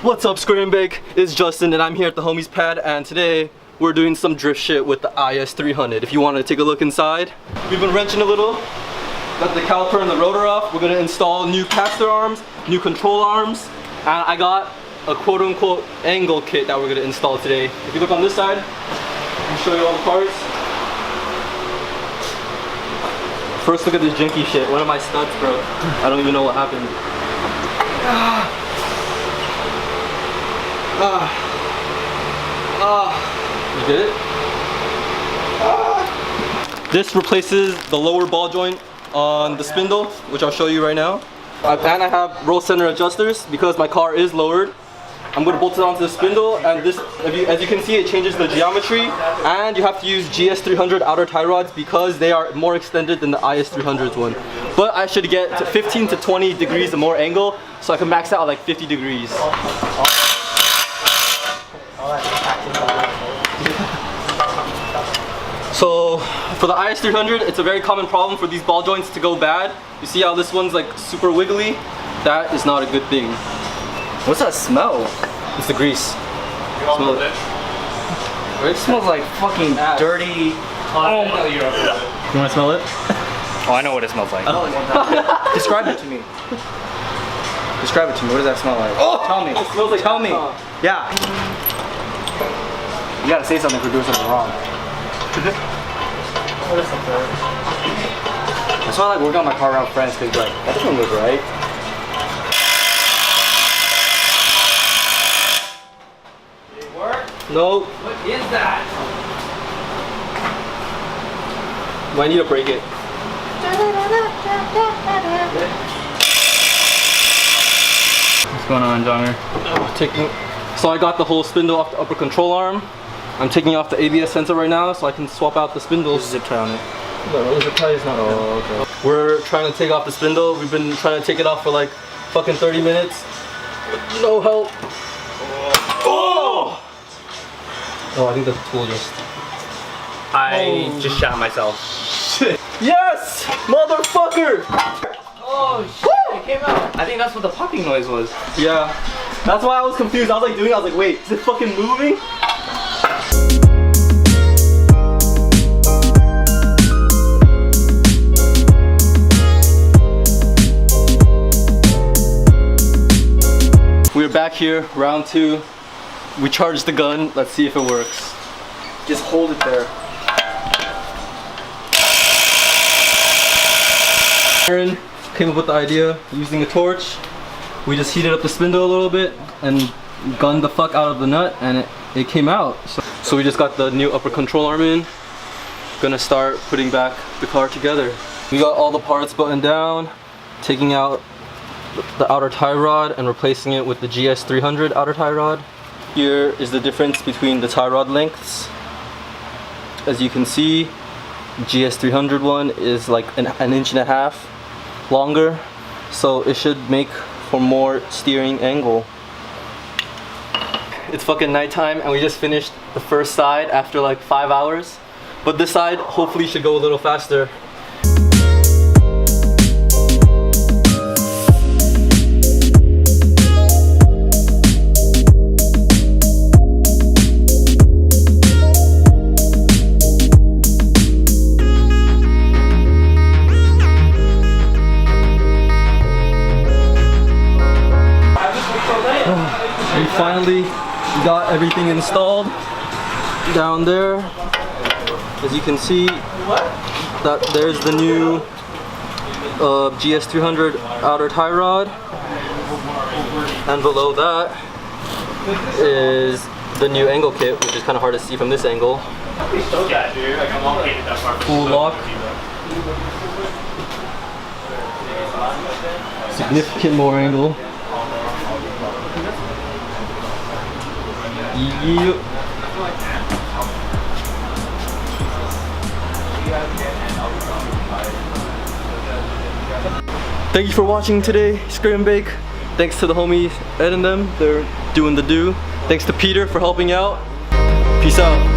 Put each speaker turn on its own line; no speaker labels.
What's up, scrape.bake? It's Justin and I'm here at the homies pad, and today we're doing some drift shit with the Is300. If you want to take a look inside, we've been wrenching a little, got the caliper and the rotor off. We're gonna install new caster arms, new control arms, and I got a quote-unquote angle kit that we're gonna install today. If you look on this side, I'll show you all the parts. First, look at this janky shit. One of my studs broke. I don't even know what happened. You get it? This replaces the lower ball joint on the spindle, which I'll show you right now. And I have roll center adjusters because my car is lowered. I'm going to bolt it onto the spindle, and this, as you can see, it changes the geometry, and you have to use GS300 outer tie rods because they are more extended than the Is300's one. But I should get to 15 to 20 degrees of more angle, so I can max out at like 50 degrees. So for the Is300, it's a very common problem for these ball joints to go bad. You see how this one's like super wiggly? That is not a good thing. What's that smell? It's the grease. Smell it.
It smells like fucking dirty.
Oh my. You want to smell it?
Oh, I know what it smells like.
Oh.
Describe it to me. Describe it to me. What does that smell like?
Oh,
tell me.
It smells like
tell me. Yeah. You gotta say something if we're doing something wrong. That's why I like working on my car around friends, because like, that doesn't look right.
Did it work?
No.
What is that?
Might need to break it.
What's going on, Johnner?
So I got the whole spindle off the upper control arm. I'm taking off the ABS sensor right now so I can swap out the spindles.
Zip tie on it.
No, the zip tie is not.
Oh, okay.
We're trying to take off the spindle. We've been trying to take it off for like fucking 30 minutes. No help. Oh! Oh, I think the tool just...
I just shot myself.
Shit. Yes! Motherfucker!
Oh shit, it came out.
I think that's what the popping noise was.
Yeah. That's why I was confused. I was like I was like, wait, is it fucking moving? We're back here, round 2. We charged the gun. Let's see if it works.
Just hold it there.
Aaron came up with the idea using a torch. We just heated up the spindle a little bit and gunned the fuck out of the nut, and it came out. So we just got the new upper control arm in. Gonna start putting back the car together. We got all the parts buttoned down, taking out the outer tie rod and replacing it with the GS300 outer tie rod. Here is the difference between the tie rod lengths. As you can see, GS300 one is like an 1.5 inches longer, so it should make for more steering angle. It's fucking nighttime and we just finished the first side after like 5 hours, but this side hopefully should go a little faster. We finally got everything installed down there. As you can see, that there's the new GS300 outer tie rod, and below that is the new angle kit, which is kind of hard to see from this angle. Full lock. Significant more angle. Yep. Thank you for watching today, scrape.bake. Thanks to the homies Ed and them, they're doing the do. Thanks to Peter for helping out. Peace out.